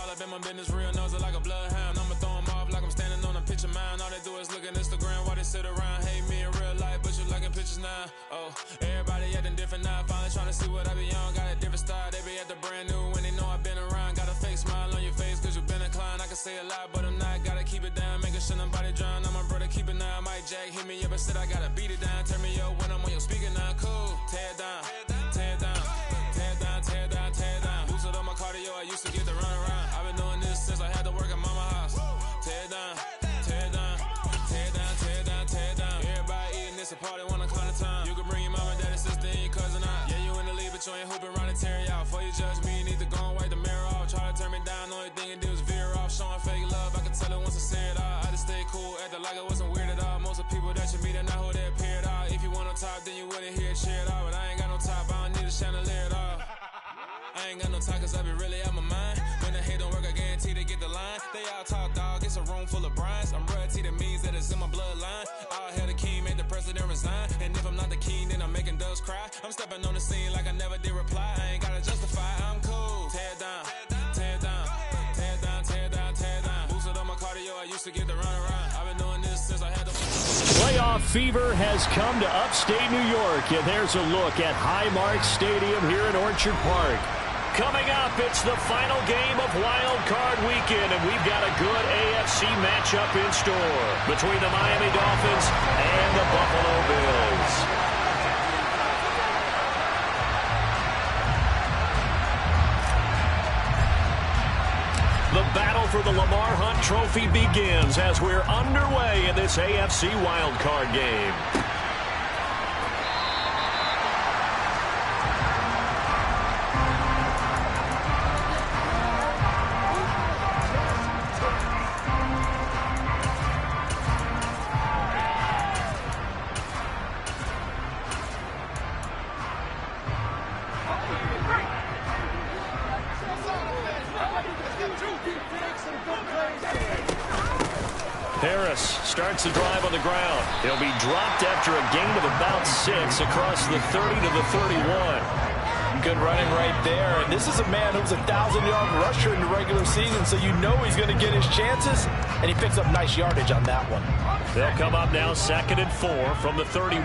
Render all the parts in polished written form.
all up in my business, real nosy like a bloodhound. I'ma throw them off like I'm standing on a picture mound. All they do is look at Instagram while they sit around. Hate me in real life, but you liking pictures now. Oh, everybody acting different now. Finally trying to see what I be on. Got a different style, they be at the brand new when they know I've been around. Got a fake smile on your face cause you been inclined. I can say a lot, but I'm not. Gotta keep it down, making sure nobody drown. I'm my brother, keep it now. Mike Jack hit me up and said I gotta beat it down. Turn me up when I'm on your speaker now. Cool, tear it down, tear it down, tear it down, tear it down, tear it down. Boosted up my cardio, I used to get to run around. I've been doing this since I had to work at mama house. Tear it down, tear it down, tear it down, tear it down, tear it down. Everybody eating this a party, wanna climb the time. You can bring your mama, daddy, sister, and your cousin out. Yeah, you in the league, but you ain't hooping around the Terry out. Before you judge me, you need to go and wipe the mirror off. Try to turn me down, only thing it did was veer off. Showing fake love, I can tell it once I say it all. I just stay cool, acting like I wasn't weird at all. Most of the people that you meet are not who they appear at all. If you want on top, then you wouldn't hear it cheer at all. But I ain't got no top, I don't need a chandelier at all. I ain't got no time cause I be really out my mind. When the hate don't work, I guarantee they get the line. They all talk dog, it's a room full of Bryans. I'm royalty, that means that it's in my bloodline. All hail the king, made the president resign. And if I'm not the king, then I'm making doves cry. I'm stepping on the scene like I never did reply. I ain't gotta justify, I'm cool. Tear it down, tear it down, tear it down, tear it down, tear it down. Boosted up my cardio, I used to get to run around. I've been doing this since I had to. Playoff fever has come to upstate New York, and there's a look at Highmark Stadium here in Orchard Park. Coming up, it's the final game of Wild Card Weekend, and we've got a good AFC matchup in store between the Miami Dolphins and the Buffalo Bills. The battle for the Lamar Hunt Trophy begins as we're underway in this AFC Wild Card game. Harris starts the drive on the ground. He'll be dropped after a gain of about 6 across the 30 to the 31. Good running right there. And this is a man who's a 1,000-yard rusher in the regular season, so you know he's going to get his chances, and he picks up nice yardage on that one. They'll come up now 2nd and 4 from the 31.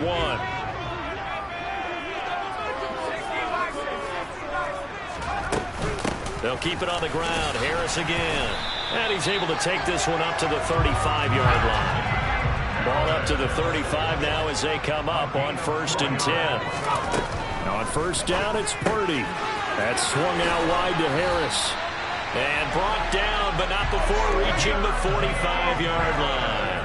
They'll keep it on the ground. Harris again. And he's able to take this one up to the 35-yard line. Ball up to the 35 now as they come up on 1st and 10. On 1st down, it's Purdy. That's swung out wide to Harris. And brought down, but not before reaching the 45-yard line.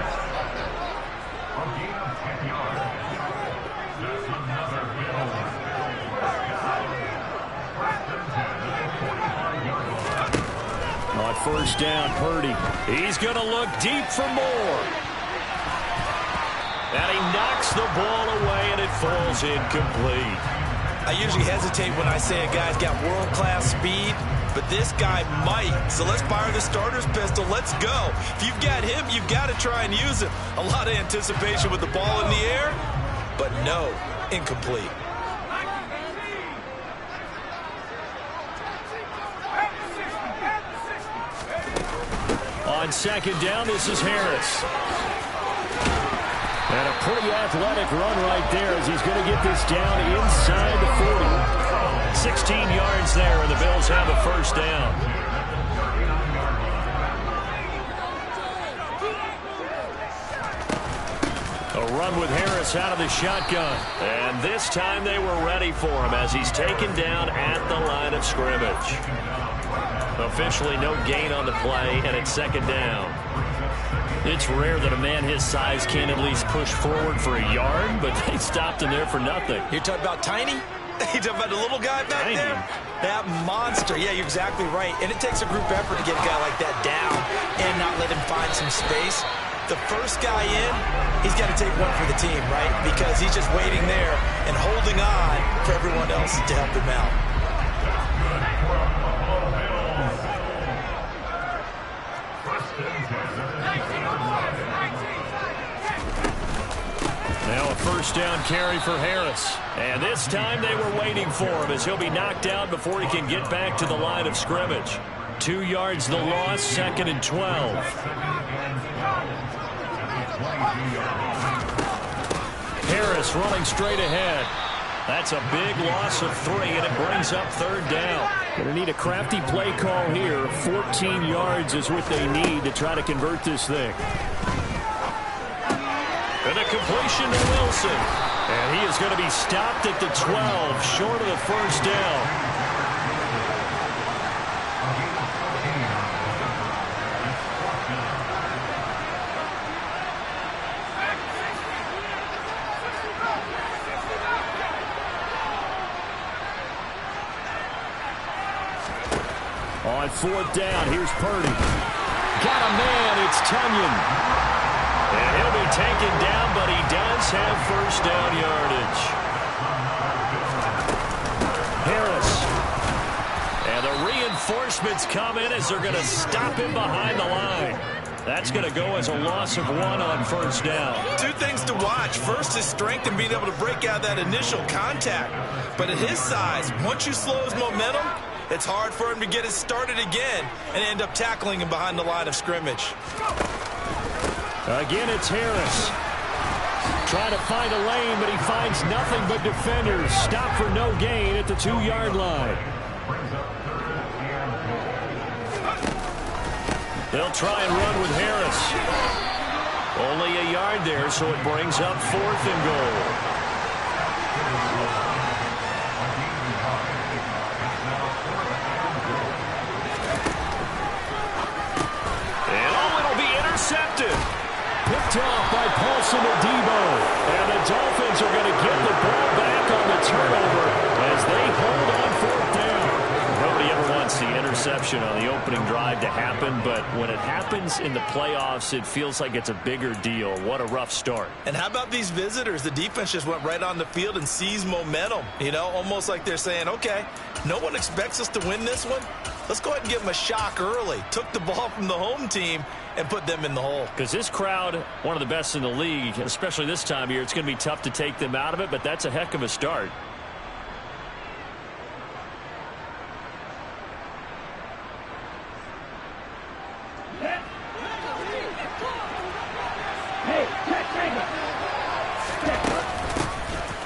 On 1st down, Purdy. He's going to look deep for more. And he knocks the ball away, and it falls incomplete. I usually hesitate when I say a guy's got world-class speed, but this guy might. So let's fire the starter's pistol. Let's go. If you've got him, you've got to try and use him. A lot of anticipation with the ball in the air, but no, incomplete. On 2nd down, this is Harris. And a pretty athletic run right there as he's going to get this down inside the 40. 16 yards there, and the Bills have a 1st down. A run with Harris out of the shotgun. And this time they were ready for him as he's taken down at the line of scrimmage. Officially no gain on the play, and it's 2nd down. It's rare that a man his size can at least push forward for a yard, but they stopped him there for nothing. You're talking about Tiny? You're talking about the little guy back there? That monster. Yeah, you're exactly right. And it takes a group effort to get a guy like that down and not let him find some space. The first guy in, he's got to take one for the team, right? Because he's just waiting there and holding on for everyone else to help him out. Now a 1st down carry for Harris. And this time they were waiting for him as he'll be knocked out before he can get back to the line of scrimmage. 2 yards the loss, 2nd and 12. Harris running straight ahead. That's a big loss of 3, and it brings up 3rd down. Going to need a crafty play call here. 14 yards is what they need to try to convert this thing. And a completion to Wilson. And he is going to be stopped at the 12, short of the 1st down. On 4th down, here's Purdy. Got a man, it's Tunyon. And he'll be taken down, but he does have 1st down yardage. Harris. And the reinforcements come in as they're going to stop him behind the line. That's going to go as a loss of 1 on 1st down. 2 things to watch. First, his strength and being able to break out that initial contact. But at his size, once you slow his momentum, it's hard for him to get it started again and end up tackling him behind the line of scrimmage. Again, it's Harris. Trying to find a lane, but he finds nothing but defenders. Stop for no gain at the 2-yard line. They'll try and run with Harris. Only a yard there, so it brings up 4th and goal. Picked off by Paulson Adebo. And the Dolphins are going to get the ball back on the turnover as they hold on 4th down. Nobody ever wants the interception on the opening drive to happen, but when it happens in the playoffs, it feels like it's a bigger deal. What a rough start. And how about these visitors? The defense just went right on the field and seized momentum. You know, almost like they're saying, okay, no one expects us to win this one. Let's go ahead and give them a shock early. Took the ball from the home team and put them in the hole. Because this crowd, one of the best in the league, especially this time of year, it's going to be tough to take them out of it, but that's a heck of a start.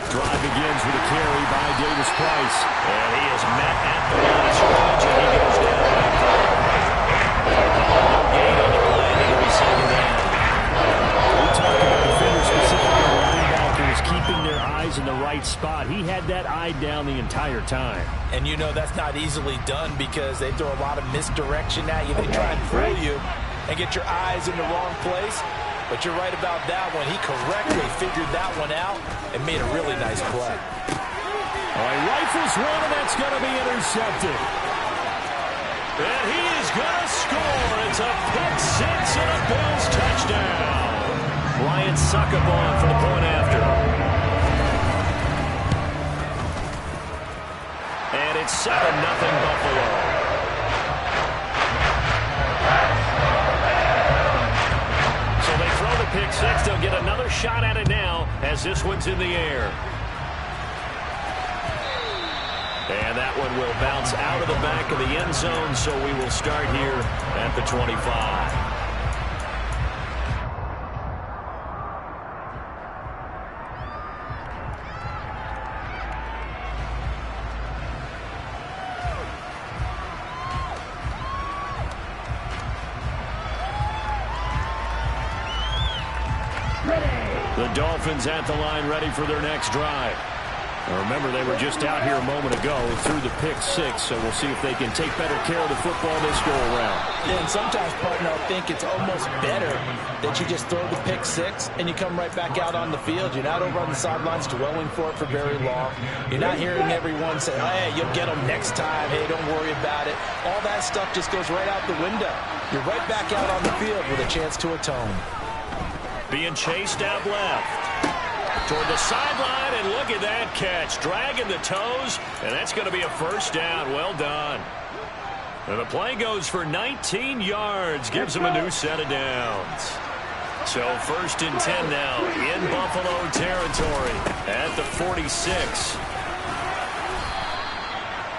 Drive begins with a carry by Davis Price. And he is met at the line of scrimmage, and he goes down. Gain on the play, and it'll be 2nd down. We talk about defenders, specifically linebackers, keeping their eyes in the right spot. He had that eye down the entire time. And you know that's not easily done because they throw a lot of misdirection at you. They try and fool you and get your eyes in the wrong place. But you're right about that one. He correctly figured that one out and made a really nice play. All right, rifles one, and that's going to be intercepted. And he is going to score. It's a pick 6 and a Bills touchdown. Ryan Succop for the point after. And it's 7-0 Buffalo. Pick 6. They'll get another shot at it now as this one's in the air. And that one will bounce out of the back of the end zone, so we will start here at the 25. The Dolphins at the line, ready for their next drive. Now remember, they were just out here a moment ago through the pick 6, so we'll see if they can take better care of the football this go-around. Yeah, and sometimes, partner, I think it's almost better that you just throw the pick 6 and you come right back out on the field. You're not over on the sidelines dwelling for it for very long. You're not hearing everyone say, hey, you'll get them next time. Hey, don't worry about it. All that stuff just goes right out the window. You're right back out on the field with a chance to atone. Being chased out left. Toward the sideline, and look at that catch. Dragging the toes, and that's going to be a 1st down. Well done. And the play goes for 19 yards. Gives them a new set of downs. So 1st and 10 now in Buffalo territory at the 46.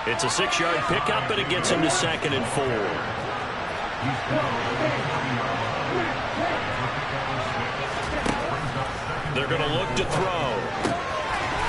It's a 6-yard pickup, and it gets him to 2nd and 4. They're going to look to throw.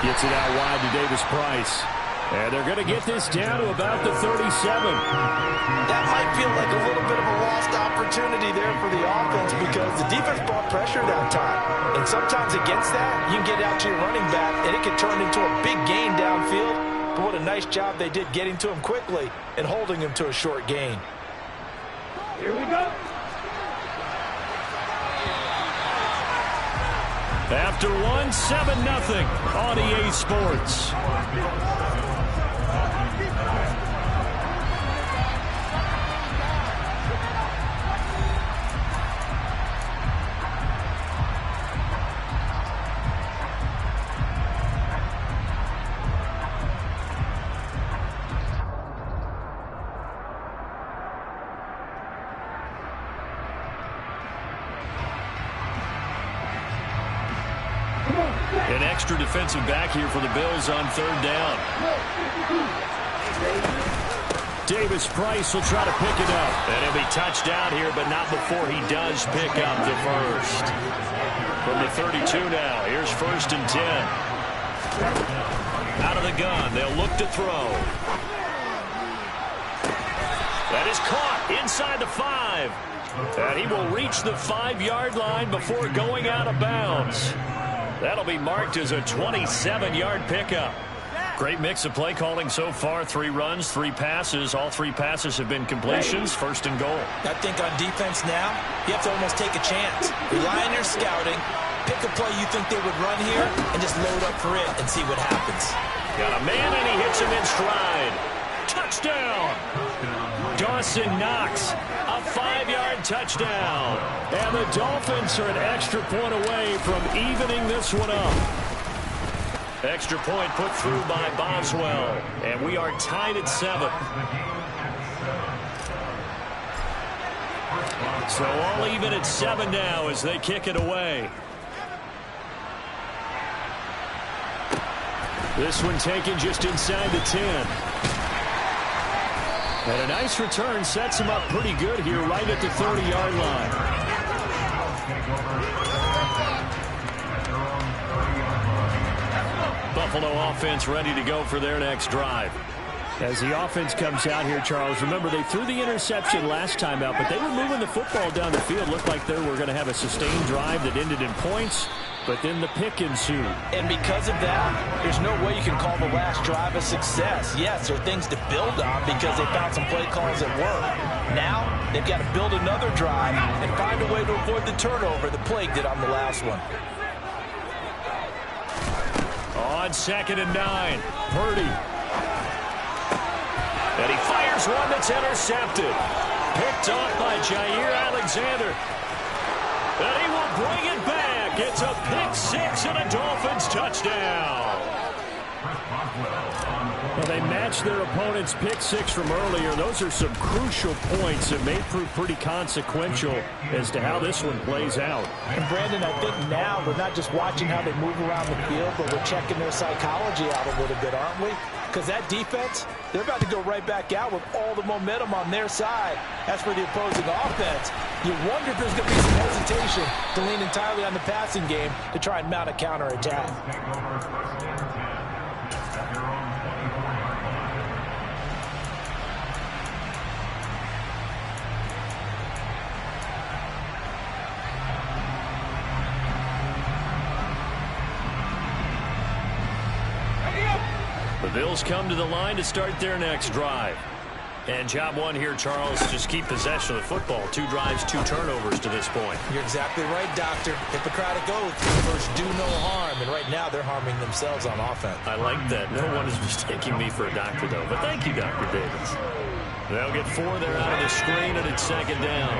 Gets it out wide to Davis Price. And they're going to get this down to about the 37. That might feel like a little bit of a lost opportunity there for the offense because the defense brought pressure that time. And sometimes against that, you can get out to your running back, and it can turn into a big gain downfield. But what a nice job they did getting to him quickly and holding him to a short gain. Here we go. After one, 7-0 on EA Sports. An extra defensive back here for the Bills on 3rd down. Davis Price will try to pick it up. And he'll be touched down here, but not before he does pick up the first. From the 32 now, here's 1st and 10. Out of the gun, they'll look to throw. That is caught inside the 5. And he will reach the 5-yard line before going out of bounds. That'll be marked as a 27-yard pickup. Great mix of play calling so far. 3 runs, 3 passes. All 3 passes have been completions. 1st and goal. I think on defense now, you have to almost take a chance. Rely on your scouting. Pick a play you think they would run here and just load up for it and see what happens. Got a man, and he hits him in stride. Touchdown! Dawson Knox, a 5-yard touchdown. And the Dolphins are an extra point away from evening this one up. Extra point put through by Boswell. And we are tied at 7. So all even at 7 now as they kick it away. This one taken just inside the 10. And a nice return sets him up pretty good here right at the 30-yard line. Buffalo offense ready to go for their next drive. As the offense comes out here, Charles, remember they threw the interception last time out, but they were moving the football down the field. Looked like they were going to have a sustained drive that ended in points, but then the pick ensued. And because of that, there's no way you can call the last drive a success. Yes, there are things to build on because they found some play calls that work. Now, they've got to build another drive and find a way to avoid the turnover that plagued it on the last one. On 2nd and 9, Purdy. And he fires one that's intercepted. Picked off by Jair Alexander. And he will bring it back. It's a pick 6 and a Dolphins touchdown. Well, they matched their opponent's pick 6 from earlier. Those are some crucial points that may prove pretty consequential as to how this one plays out. And Brandon, I think now we're not just watching how they move around the field, but we're checking their psychology out a little bit, aren't we? Because that defense, they're about to go right back out with all the momentum on their side. As for the opposing offense, you wonder if there's going to be some hesitation to lean entirely on the passing game to try and mount a counterattack. The Bills come to the line to start their next drive. And job one here, Charles, just keep possession of the football. 2 drives, 2 turnovers to this point. You're exactly right, Doctor. Hippocratic oath, first do no harm. And right now they're harming themselves on offense. I like that. No one is mistaking me for a doctor, though. But thank you, Dr. Davis. They'll get 4 there out of the screen, and it's 2nd down.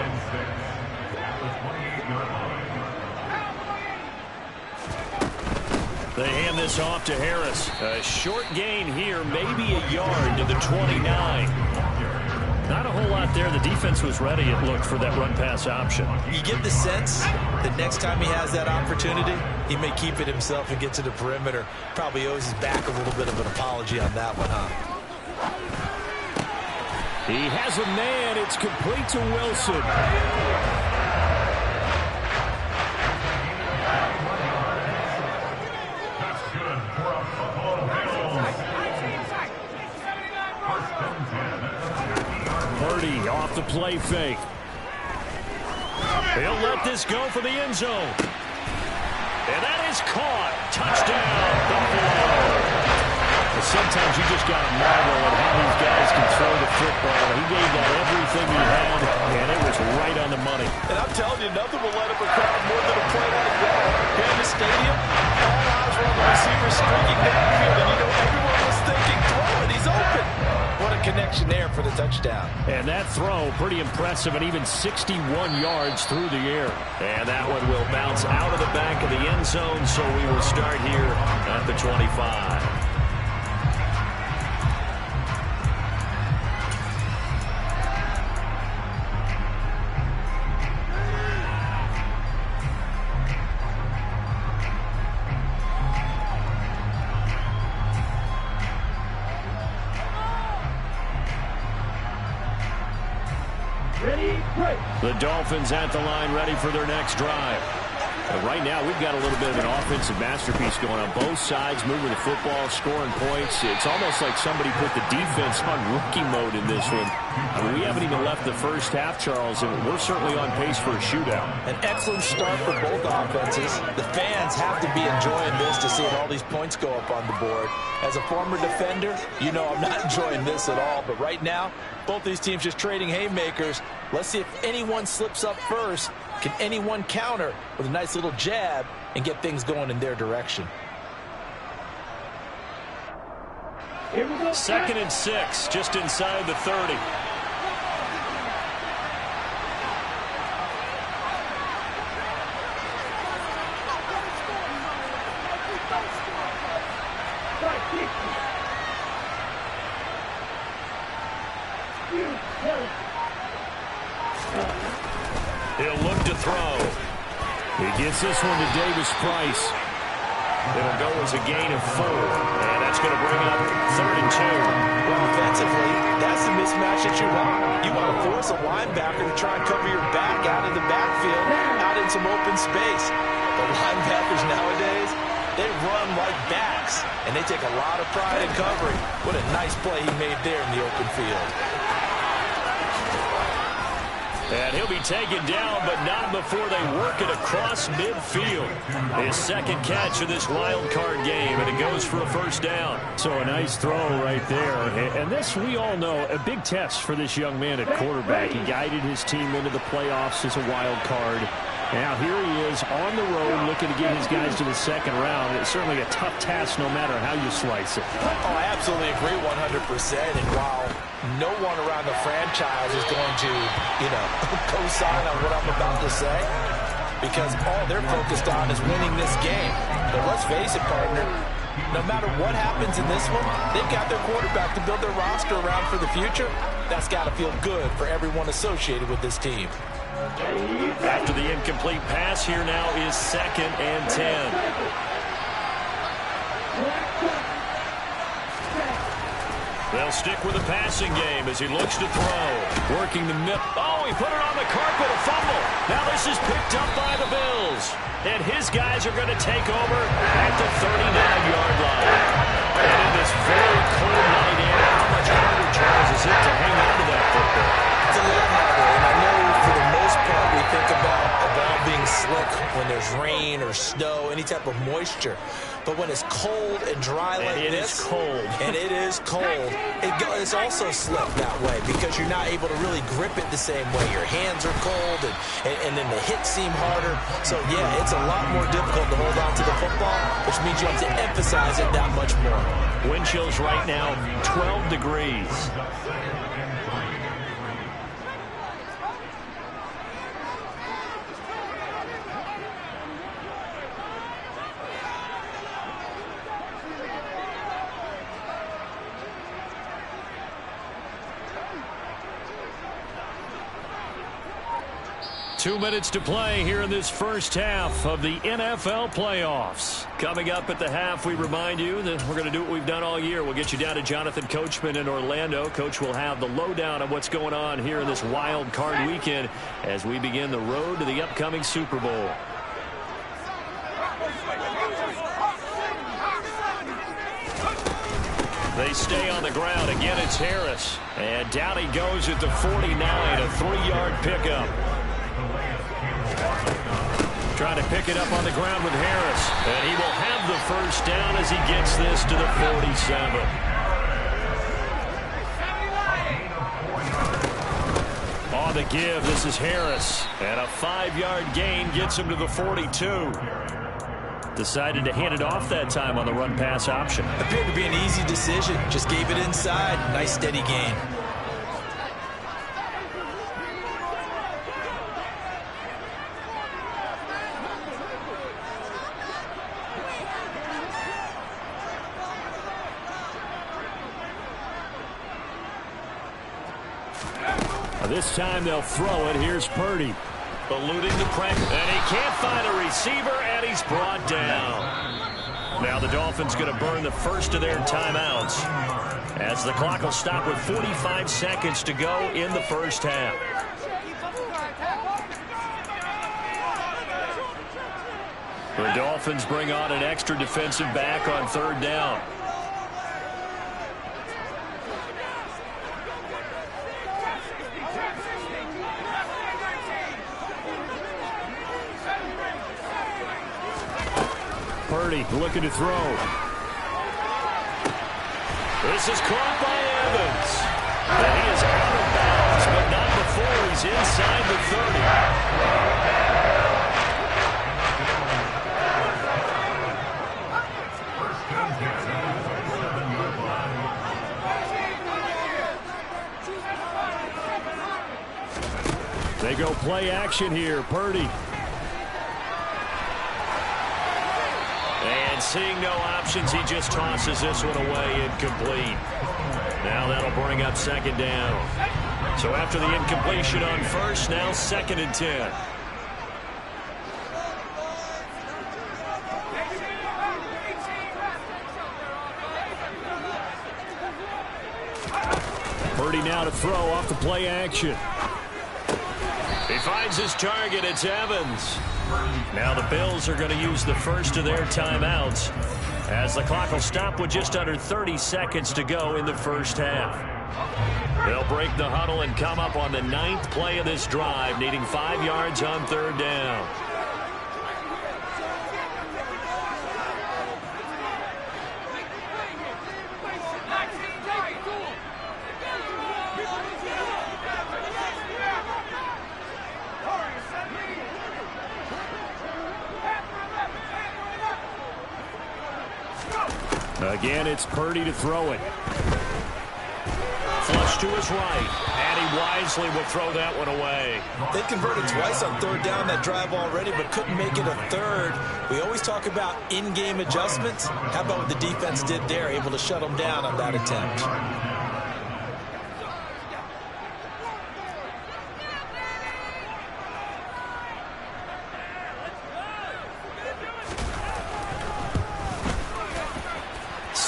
They hand this off to Harris. A short gain here, maybe a yard to the 29. Not a whole lot there. The defense was ready, it looked, for that run-pass option. You get the sense that next time he has that opportunity, he may keep it himself and get to the perimeter. Probably owes his back a little bit of an apology on that one, huh? He has a man. It's complete to Wilson. Purdy off the play fake. He'll let this go for the end zone. And that is caught. Touchdown, Buffalo. Sometimes you just got to marvel at how these guys can throw the football. He gave that everything he had, and it was right on the money. And I'm telling you, nothing will light up a crowd more than a play like that. Here in the stadium, all eyes were on the receiver streaking downfield, and you know everyone was thinking, throw it, he's open. What a connection there for the touchdown. And that throw, pretty impressive, and even 61 yards through the air. And that one will bounce out of the back of the end zone, so we will start here at the 25. The Dolphins at the line, ready for their next drive. And right now, we've got a little bit of an offensive masterpiece going on both sides, moving the football, scoring points. It's almost like somebody put the defense on rookie mode in this one. I mean, we haven't even left the first half, Charles, and we're certainly on pace for a shootout. An excellent start for both offenses. The fans have to be enjoying this to see all these points go up on the board. As a former defender, you know I'm not enjoying this at all. But right now, both these teams just trading haymakers. Let's see if anyone slips up first. Can anyone counter with a nice little jab and get things going in their direction? Here we go. 2nd and 6, just inside the 30. He'll look to throw. He gets this one to Davis Price. It'll go as a gain of 4, and that's going to bring up 3rd and 2. Well, offensively, that's the mismatch that you want. You want to force a linebacker to try and cover your back out in the backfield, out in some open space. The linebackers nowadays, they run like backs, and they take a lot of pride in covering. What a nice play he made there in the open field. And he'll be taken down, but not before they work it across midfield. His second catch of this wild card game, and it goes for a first down. So a nice throw right there. And this, we all know, a big test for this young man at quarterback. He guided his team into the playoffs as a wild card. Now here he is on the road looking to get his guys to the second round. It's certainly a tough task no matter how you slice it. Oh, I absolutely agree 100%. And while no one around the franchise is going to, co-sign on what I'm about to say, because all they're focused on is winning this game. But let's face it, partner, no matter what happens in this one, they've got their quarterback to build their roster around for the future. That's got to feel good for everyone associated with this team. After the incomplete pass, here now is 2nd and 10. They'll stick with the passing game as he looks to throw. Working the middle. Oh, he put it on the carpet, a fumble. Now this is picked up by the Bills. And his guys are going to take over at the 39-yard line. And in this very cold night air, how much harder, Charles, is it to hang on to that football? It's a little harder, and I know for the most part we think about a ball being slick when there's rain or snow, any type of moisture. But when it's cold and dry like this, it is cold. And it is cold, it's also slick that way because you're not able to really grip it the same way. Your hands are cold, and then the hits seem harder. So, yeah, it's a lot more difficult to hold on to the football, which means you have to emphasize it that much more. Wind chills right now, 12 degrees. 2 minutes to play here in this first half of the NFL playoffs. Coming up at the half, we remind you that we're going to do what we've done all year. We'll get you down to Jonathan Coachman in Orlando. Coach will have the lowdown on what's going on here in this wild card weekend as we begin the road to the upcoming Super Bowl. They stay on the ground. Again, it's Harris. And down he goes at the 49, a 3-yard pickup. Trying to pick it up on the ground with Harris. And he will have the first down as he gets this to the 47. On the give, this is Harris. And a 5-yard gain gets him to the 42. Decided to hand it off that time on the run-pass option. Appeared to be an easy decision. Just gave it inside. Nice, steady gain. This time they'll throw it. Here's Purdy. Eluding the pressure. And he can't find a receiver, and he's brought down. Now the Dolphins going to burn the first of their timeouts as the clock will stop with 45 seconds to go in the first half. The Dolphins bring on an extra defensive back on 3rd down. Purdy looking to throw. This is caught by Evans. And he is out of bounds, but not before he's inside the 30. They go play action here. Purdy. Seeing no options, he just tosses this one away, incomplete. Now that'll bring up 2nd down. So after the incompletion on 1st, now 2nd and 10. Purdy now to throw off the play action. He finds his target. It's Evans. Now the Bills are going to use the first of their timeouts as the clock will stop with just under 30 seconds to go in the first half. They'll break the huddle and come up on the 9th play of this drive, needing 5 yards on 3rd down. Again, it's Purdy to throw it. Flush to his right, and he wisely will throw that one away. They converted twice on 3rd down that drive already, but couldn't make it a 3rd. We always talk about in-game adjustments. How about what the defense did there, able to shut them down on that attempt?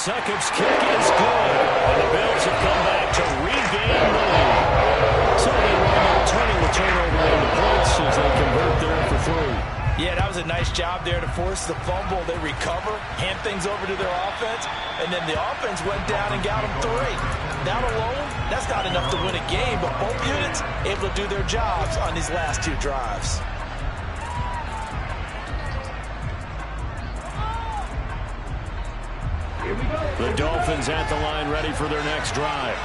Succop's kick is good, and the Bills have come back to regain the lead. So they will turning the turnover into points as they convert there for 3. Yeah, that was a nice job there to force the fumble. They recover, hand things over to their offense, and then the offense went down and got them 3. That alone, that's not enough to win a game, but both units able to do their jobs on these last 2 drives. The Dolphins at the line ready for their next drive.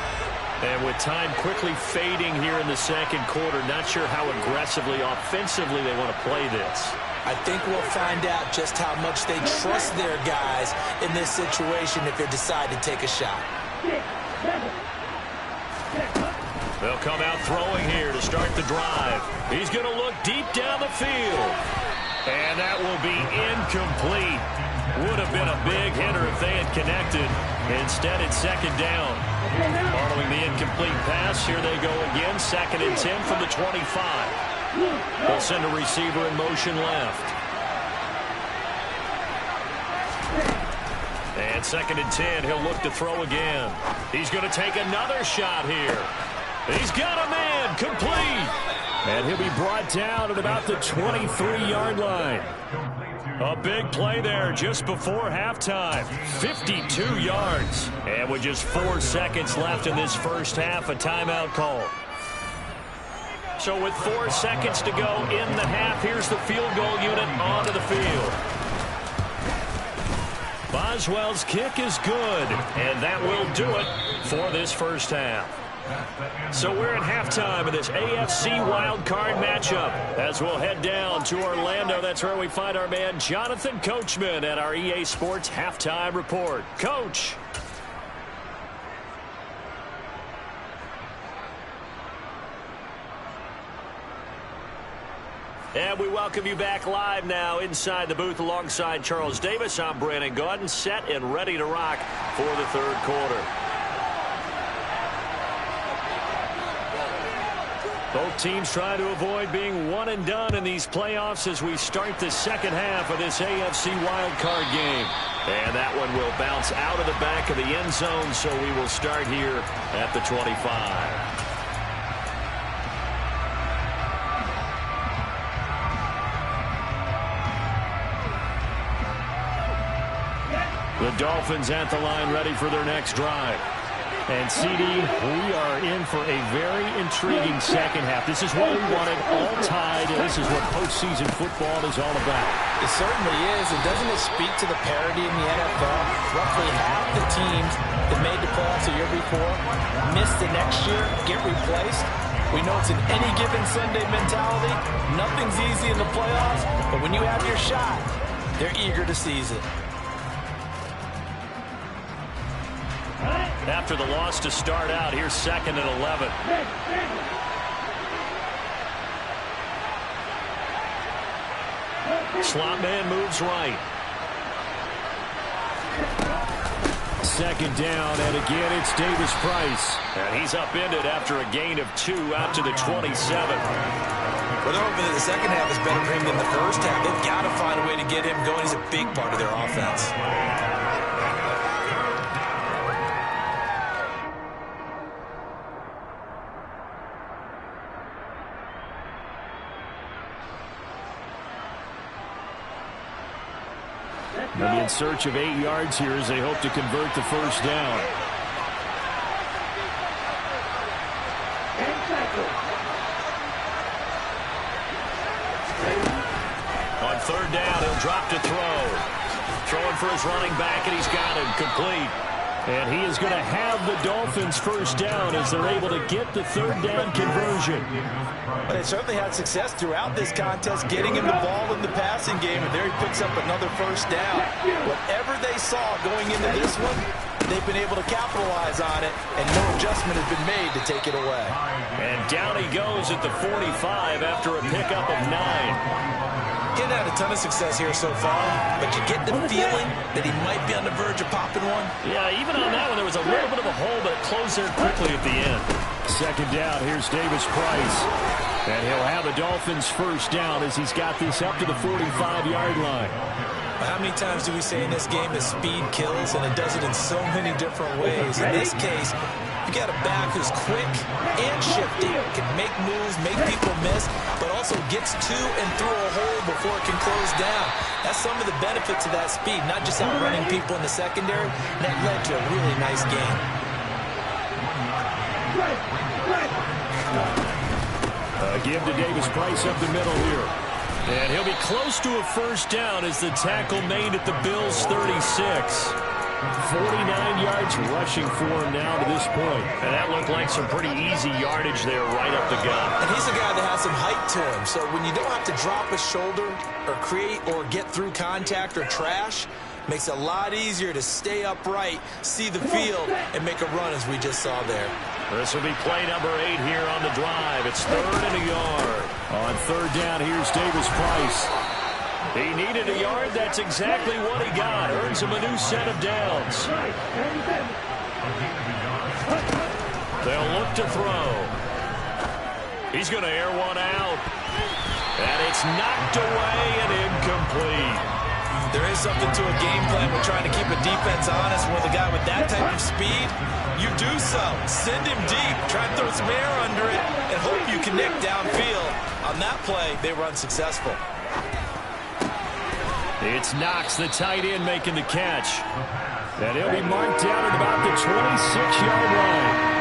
And with time quickly fading here in the 2nd quarter, not sure how aggressively, offensively they want to play this. I think we'll find out just how much they trust their guys in this situation if they decide to take a shot. They'll come out throwing here to start the drive. He's going to look deep down the field. And that will be incomplete. Would have been a big hitter if they had connected. Instead, it's 2nd down. Following the incomplete pass, here they go again. 2nd and 10 from the 25. They'll send a receiver in motion left. And 2nd and 10, he'll look to throw again. He's going to take another shot here. He's got a man, complete. And he'll be brought down at about the 23-yard line. A big play there just before halftime. 52 yards. And with just 4 seconds left in this first half, a timeout call. So with 4 seconds to go in the half, here's the field goal unit onto the field. Boswell's kick is good, and that will do it for this first half. So we're at halftime of this AFC wildcard matchup as we'll head down to Orlando. That's where we find our man Jonathan Coachman at our EA Sports Halftime Report. Coach. And we welcome you back live now inside the booth alongside Charles Davis. I'm Brandon Gaudin, set and ready to rock for the third quarter. Both teams trying to avoid being one and done in these playoffs as we start the second half of this AFC wildcard game. And that one will bounce out of the back of the end zone, so we will start here at the 25. The Dolphins at the line ready for their next drive. And, CD, we are in for a very intriguing second half. This is what we wanted, all tied. This is what postseason football is all about. It certainly is. And doesn't it speak to the parity in the NFL? Roughly half the teams that made the playoffs the year before miss the next year, get replaced. We know it's an any given Sunday mentality. Nothing's easy in the playoffs. But when you have your shot, they're eager to seize it. After the loss to start out, here's 2nd and 11. Slot man moves right. 2nd down, and again it's Davis Price. And he's upended after a gain of 2 out to the 27. Well, they're hoping that the second half is better for him than the first half. They've got to find a way to get him going. He's a big part of their offense. Maybe in search of 8 yards here as they hope to convert the first down. On 3rd down, he'll drop to throw. Throwing for his running back, and he's got him complete. And he is going to have the Dolphins first down as they're able to get the 3rd down conversion. But they certainly had success throughout this contest, getting him the ball in the passing game, and there he picks up another first down. Whatever they saw going into this one, they've been able to capitalize on it, and no adjustment has been made to take it away. And down he goes at the 45 after a pickup of 9. Getting had a ton of success here so far, but you get the feeling that he might be on the verge of popping one. Yeah, even on that one, there was a little bit of a hole, but it closed there quickly at the end. 2nd down, here's Davis Price. And he'll have the Dolphins first down as he's got this up to the 45-yard line. How many times do we say in this game that speed kills, and it does it in so many different ways? In this case, you got a back who's quick and shifty, can make moves, make people miss, but also gets to and through a hole before it can close down. That's some of the benefits of that speed, not just outrunning people in the secondary. That led to a really nice game. Give to Davis Price up the middle here. And he'll be close to a first down as the tackle made at the Bills' 36. 49 yards rushing for him now to this point. And that looked like some pretty easy yardage there right up the gut. And he's a guy that has some height to him. So when you don't have to drop a shoulder or create or get through contact or trash, makes it a lot easier to stay upright, see the field, and make a run as we just saw there. This will be play number 8 here on the drive. It's 3rd and a yard. On 3rd down, here's Davis Price. He needed a yard. That's exactly what he got. Earns him a new set of downs. They'll look to throw. He's going to air one out. And it's knocked away and incomplete. There is something to a game plan with trying to keep a defense honest. With a guy with that type of speed, you do so. Send him deep. Try and throw some air under it and hope you connect downfield. On that play, they were unsuccessful. It's Knox, the tight end, making the catch. And he'll be marked down at about the 26-yard line.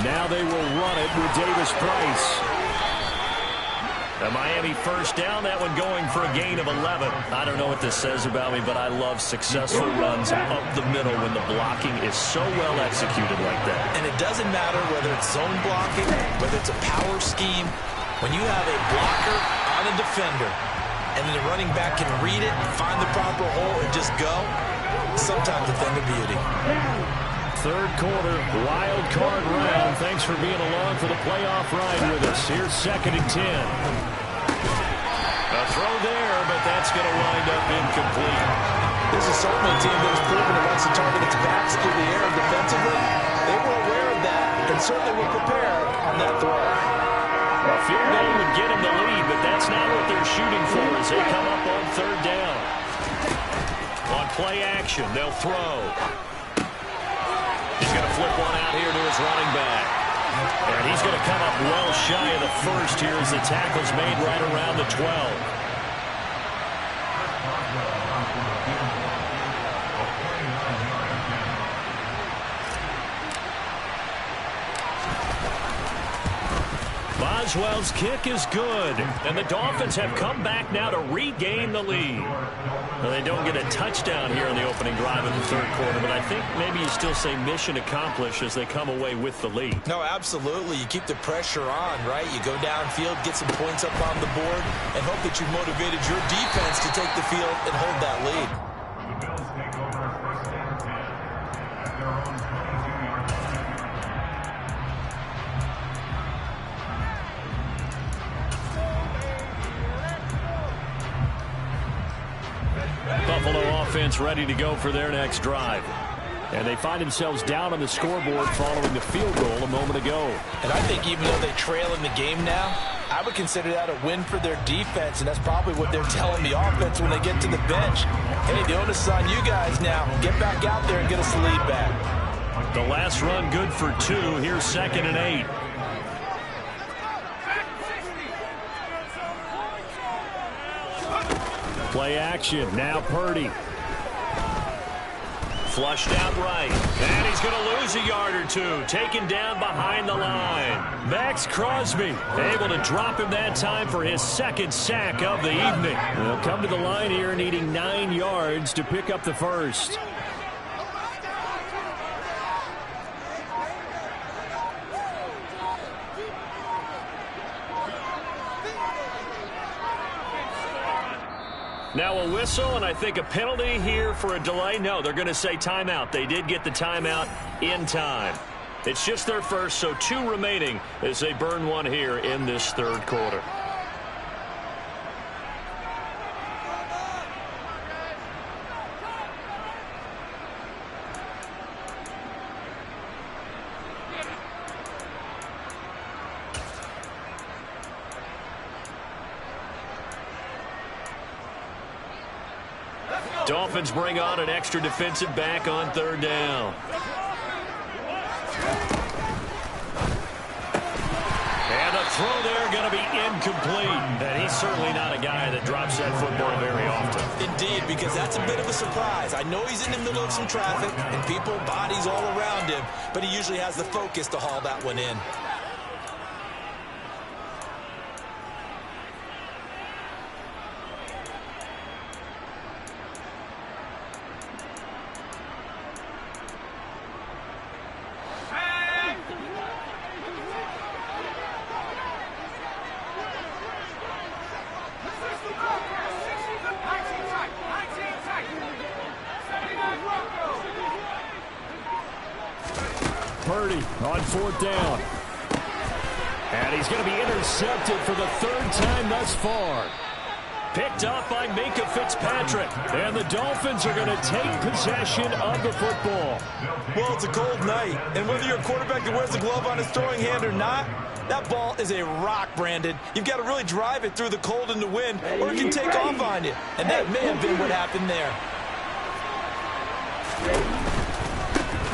Now they will run it with Davis Price. The Miami first down, that one going for a gain of 11. I don't know what this says about me, but I love successful runs up the middle when the blocking is so well executed like that. And it doesn't matter whether it's zone blocking, whether it's a power scheme. When you have a blocker on a defender, and then the running back can read it, find the proper hole, and just go, sometimes a thing of beauty. Third quarter, wild card round. Thanks for being along for the playoff ride with us. Here's 2nd and 10. A throw there, but that's going to wind up incomplete. This is certainly a team that has proven it wants to target its backs through the air defensively. They were aware of that and certainly were prepared on that throw. A field goal would get them the lead, but that's not what they're shooting for as they come up on 3rd down. On play action, they'll throw. He's going to flip one out here to his running back. And he's going to come up well shy of the first here as the tackle's made right around the 12. Boswell's kick is good. And the Dolphins have come back now to regain the lead. Well, they don't get a touchdown here in the opening drive of the 3rd quarter, but I think maybe you still say mission accomplished as they come away with the lead. No, absolutely. You keep the pressure on, right? You go downfield, get some points up on the board, and hope that you've motivated your defense to take the field and hold that lead. Buffalo offense ready to go for their next drive. And they find themselves down on the scoreboard following the field goal a moment ago. And I think even though they trail in the game now, I would consider that a win for their defense, and that's probably what they're telling the offense when they get to the bench. Hey, the onus is on you guys now. Get back out there and get us the lead back. The last run good for 2. Here's 2nd and 8. Play action. Now Purdy. Flushed out right. And he's going to lose a yard or 2. Taken down behind the line. Max Crosby able to drop him that time for his 2nd sack of the evening. They'll come to the line here needing 9 yards to pick up the first. Now a whistle, and I think a penalty here for a delay. No, they're going to say timeout. They did get the timeout in time. It's just their first, so 2 remaining as they burn one here in this 3rd quarter. Dolphins bring on an extra defensive back on 3rd down. And the throw there going to be incomplete. And he's certainly not a guy that drops that football very often. Indeed, because that's a bit of a surprise. I know he's in the middle of some traffic and people, bodies all around him, but he usually has the focus to haul that one in. Purdy on 4th down. And he's going to be intercepted for the third time thus far. Picked up by Minkah Fitzpatrick. And the Dolphins are going to take possession of the football. Well, it's a cold night. And whether you're a quarterback that wears a glove on his throwing hand or not, that ball is a rock, Brandon. You've got to really drive it through the cold and the wind, or it can take off on you. And that may have been what happened there.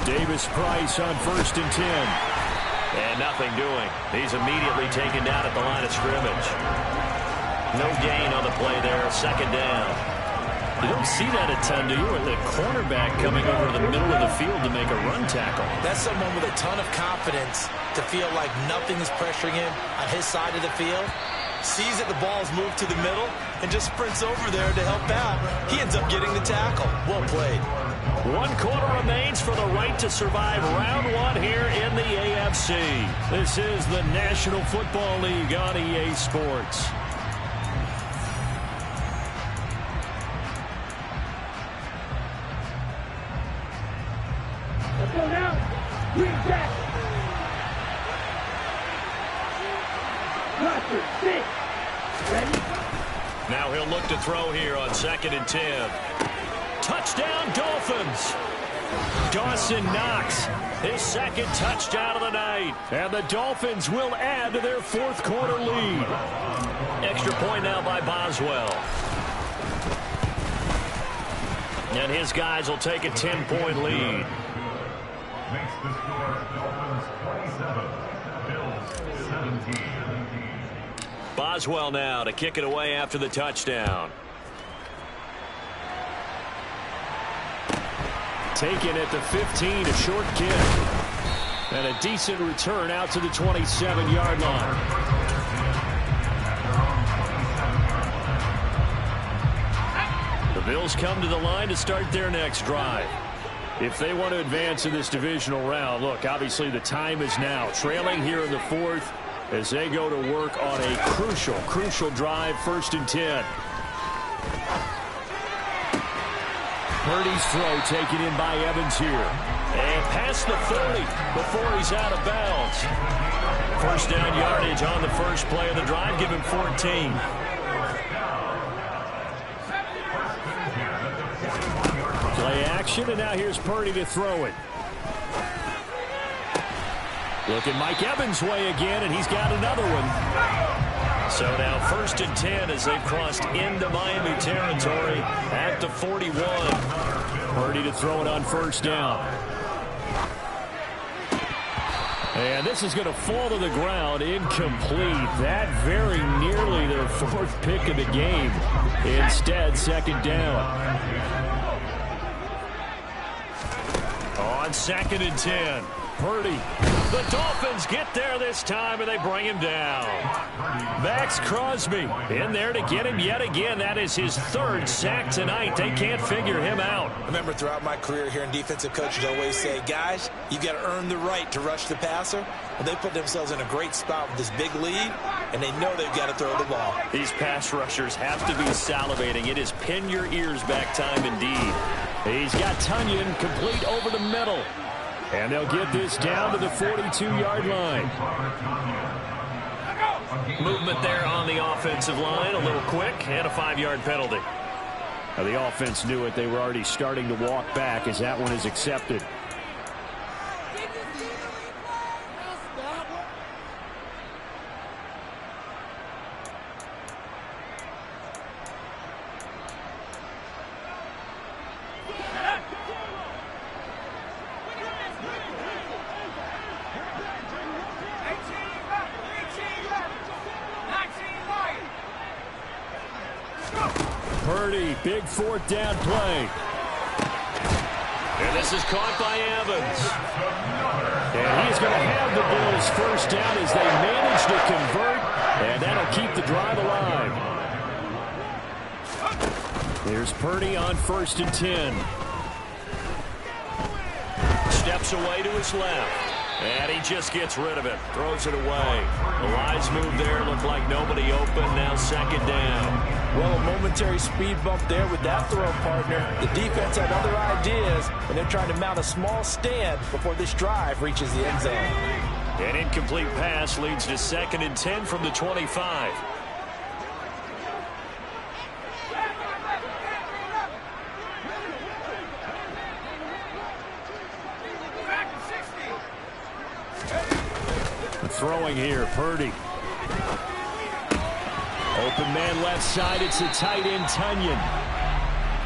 Davis Price on 1st and 10. And nothing doing. He's immediately taken down at the line of scrimmage. No gain on the play there. 2nd down. You don't see that a ton, do you? With the cornerback coming over to the middle of the field to make a run tackle. That's someone with a ton of confidence to feel like nothing is pressuring him on his side of the field. Sees that the ball's moved to the middle and just sprints over there to help out. He ends up getting the tackle. Well played. 1 quarter remains for the right to survive round 1 here in the AFC. This is the National Football League on EA Sports. Let's go now. Green back. Roger, 6. Ready? Now he'll look to throw here on 2nd and 10. Touchdown, Dolphins. Dawson Knox, his 2nd touchdown of the night. And the Dolphins will add to their 4th quarter lead. Extra point now by Boswell. And his guys will take a 10-point lead. Makes the score Dolphins 27, Bills 17. Boswell now to kick it away after the touchdown. Taken at the 15, a short kick. And a decent return out to the 27-yard line. The Bills come to the line to start their next drive. If they want to advance in this divisional round, look, obviously the time is now. Trailing here in the 4th as they go to work on a crucial drive, 1st and 10. Purdy's throw taken in by Evans here. And past the 30 before he's out of bounds. 1st down yardage on the first play of the drive. Give him 14. Play action, and now here's Purdy to throw it. Looking Mike Evans' way again, and he's got another one. So now 1st and 10 as they've crossed into Miami territory at the 41. Purdy to throw it on 1st down. And this is going to fall to the ground, incomplete. That very nearly their 4th pick of the game. Instead, 2nd down. On 2nd and 10, Purdy. The Dolphins get there this time, and they bring him down. Max Crosby in there to get him yet again. That is his 3rd sack tonight. They can't figure him out. I remember throughout my career here in defensive coaches always say, guys, you've got to earn the right to rush the passer. Well, they put themselves in a great spot with this big lead, and they know they've got to throw the ball. These pass rushers have to be salivating. It is pin your ears back time indeed. He's got Tunyon complete over the middle. And they'll get this down to the 42-yard line. Movement there on the offensive line, a little quick, and a 5-yard penalty. Now the offense knew it. They were already starting to walk back as that one is accepted. Purdy, big 4th down play. And this is caught by Evans. And he's going to have the Bills 1st down as they manage to convert, and that'll keep the drive alive. Here's Purdy on 1st and 10. Steps away to his left. And he just gets rid of it. Throws it away. The Lions move there. Looked like nobody open. Now 2nd down. Well, a momentary speed bump there with that throw, partner. The defense had other ideas, and they're trying to mount a small stand before this drive reaches the end zone. An incomplete pass leads to 2nd and 10 from the 25. Throwing here, Purdy. Open man left side, it's a tight end, Tunyon.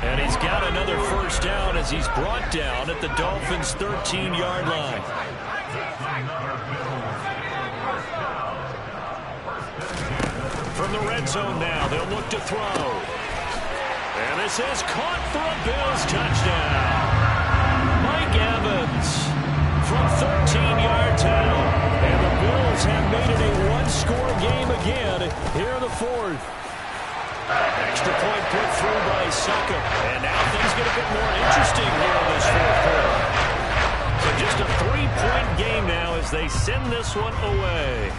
And he's got another first down as he's brought down at the Dolphins' 13-yard line. From the red zone now, they'll look to throw. And this is caught for a Bills touchdown. Mike Evans from 13 yards out. And the Bills have made it a one-score game again here in the 4th. Extra point put through by Succop. And now things get a bit more interesting here in this 4th quarter. So just a 3-point game now as they send this one away.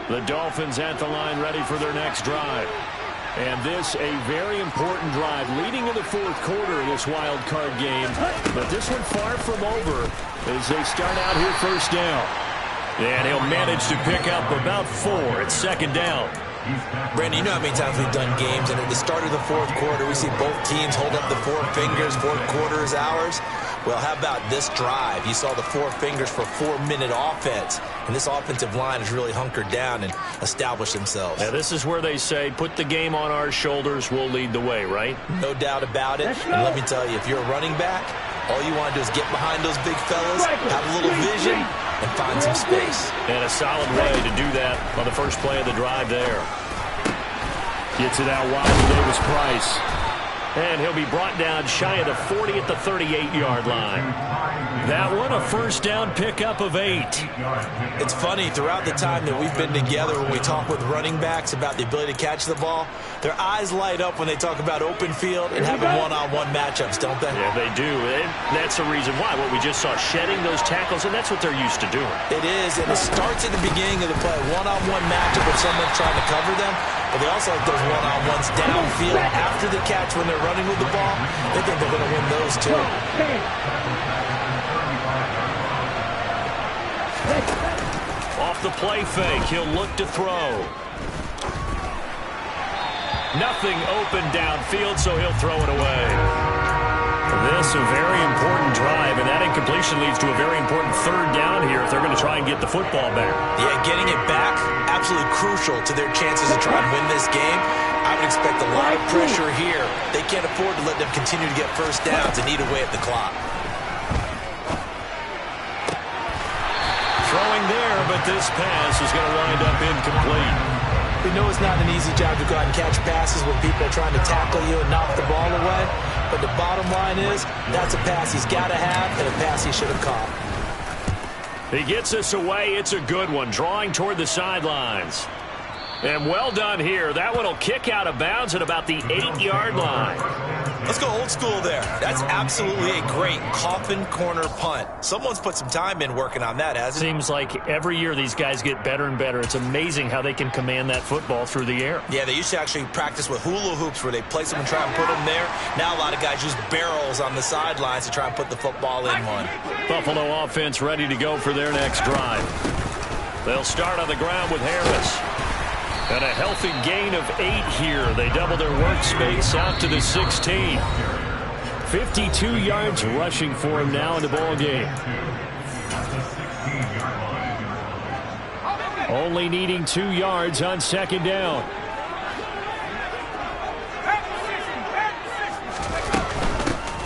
The Dolphins at the line ready for their next drive. And this a very important drive leading in the 4th quarter of this wild card game. But this one far from over as they start out here first down. And he'll manage to pick up about 4 at 2nd down. Brandon, you know how many times we've done games, and at the start of the 4th quarter, we see both teams hold up the 4 fingers, 4th quarter is ours. Well, how about this drive? You saw the 4 fingers for 4-minute offense, and this offensive line has really hunkered down and established themselves. Now, this is where they say, put the game on our shoulders, we'll lead the way, right? No doubt about it. And let me tell you, if you're a running back, all you want to do is get behind those big fellas, have a little vision, and find some space. And a solid way to do that on the first play of the drive there. Gets it out wide to Davis Price. And he'll be brought down shy of the 40 at the 38-yard line. That one a first down pickup of 8. It's funny, throughout the time that we've been together, when we talk with running backs about the ability to catch the ball, their eyes light up when they talk about open field and having one-on-one matchups, don't they? Yeah, they do. And that's the reason why. What we just saw, shedding those tackles, and that's what they're used to doing. It is, and it starts at the beginning of the play. One-on-one matchup if someone's trying to cover them, but they also have those one-on-ones downfield after the catch when they're running with the ball. They think they're going to win those too. Off the play fake, he'll look to throw. Nothing open downfield, so he'll throw it away. This a very important drive, and that incompletion leads to a very important 3rd down here if they're going to try and get the football back. Yeah, getting it back, absolutely crucial to their chances to try and win this game. I would expect a lot of pressure here. They can't afford to let them continue to get first downs and eat away at the clock. Throwing there, but this pass is going to wind up incomplete. We know it's not an easy job to go out and catch passes when people are trying to tackle you and knock the ball away. But the bottom line is, that's a pass he's got to have and a pass he should have caught. He gets us away. It's a good one, drawing toward the sidelines. And well done here. That one will kick out of bounds at about the 8-yard line. Let's go old school there. That's absolutely a great coffin corner punt. Someone's put some time in working on that, hasn't it? Seems like every year these guys get better and better. It's amazing how they can command that football through the air. Yeah, they used to actually practice with hula hoops where they place them and try and put them there. Now a lot of guys use barrels on the sidelines to try and put the football in one. Buffalo offense ready to go for their next drive. They'll start on the ground with Harris. And a healthy gain of 8 here. They double their workspace out to the 16. 52 yards rushing for him now in the ball game. Only needing 2 yards on 2nd down.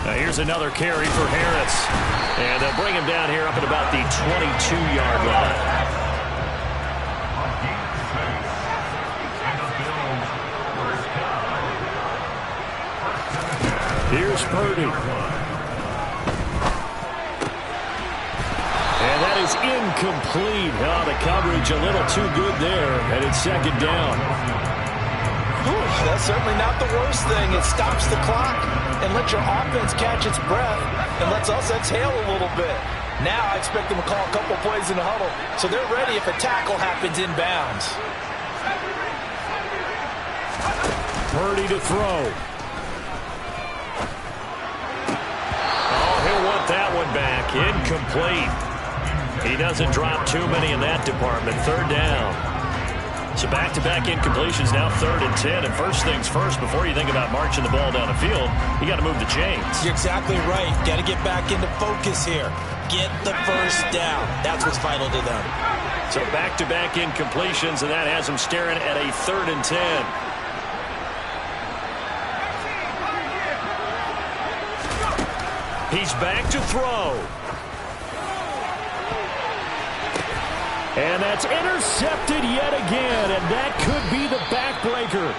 Now here's another carry for Harris. And they'll bring him down here up at about the 22-yard line. Here's Purdy. And that is incomplete. Oh, the coverage a little too good there, and it's second down. That's certainly not the worst thing. It stops the clock and lets your offense catch its breath and lets us exhale a little bit. Now I expect them to call a couple plays in the huddle, so they're ready if a tackle happens inbounds. Purdy to throw. Oh, he'll want that one back. Incomplete. He doesn't drop too many in that department. Third down. So back-to-back incompletions, now 3rd and 10. And first things first, before you think about marching the ball down the field, you got to move the chains. You're exactly right. Got to get back into focus here. Get the first down. That's what's vital to them. So back-to-back incompletions, and that has them staring at a 3rd and 10. He's back to throw. And that's intercepted yet again, and that could be the backbreaker.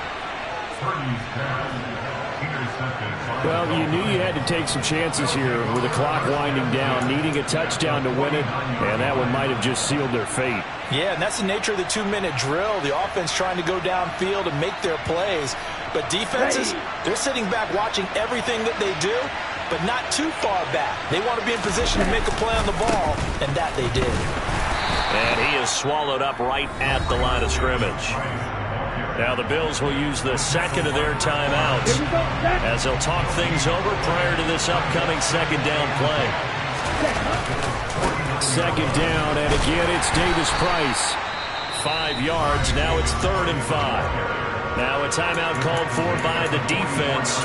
Well, you knew you had to take some chances here with the clock winding down, needing a touchdown to win it, and that one might have just sealed their fate. Yeah, and that's the nature of the 2-minute drill. The offense trying to go downfield and make their plays. But defenses, they're sitting back watching everything that they do, but not too far back. They want to be in position to make a play on the ball, and that they did. And he is swallowed up right at the line of scrimmage. Now the Bills will use the second of their timeouts as they'll talk things over prior to this upcoming second down play. Second down, and again it's Davis Price. 5 yards, now it's 3rd and 5. Now a timeout called for by the defense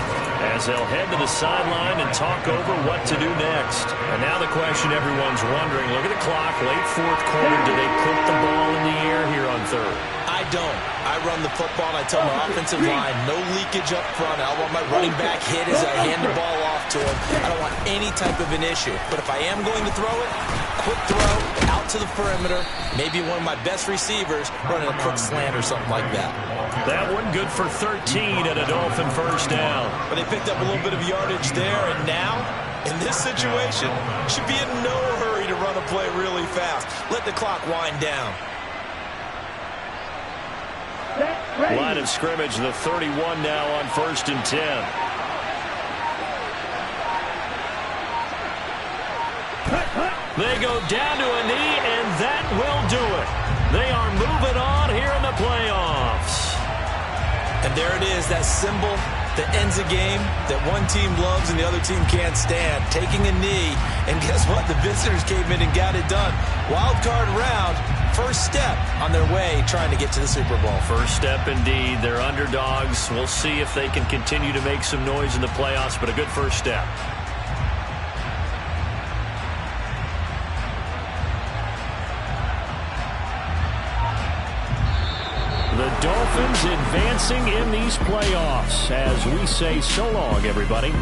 as they'll head to the sideline and talk over what to do next. And now the question everyone's wondering, look at the clock, late 4th quarter, do they put the ball in the air here on 3rd? I don't. I run the football, and I tell my offensive line, no leakage up front. I don't want my running back hit as I hand the ball off to him. I don't want any type of an issue. But if I am going to throw it, quick throw, out to the perimeter, maybe one of my best receivers running a quick slant or something like that. That one good for 13 and a Dolphin first down. But they picked up a little bit of yardage there, and now, in this situation, should be in no hurry to run a play really fast. Let the clock wind down. Line of scrimmage, the 31 now on 1st and 10. They go down to a knee, and that will do it. They are moving on here in the playoffs. And there it is, that symbol that ends a game that one team loves and the other team can't stand. Taking a knee, and guess what? The visitors came in and got it done. Wild card round, first step on their way trying to get to the Super Bowl. First step indeed. They're underdogs. We'll see if they can continue to make some noise in the playoffs, but a good first step. The Dolphins advancing in these playoffs as we say so long, everybody.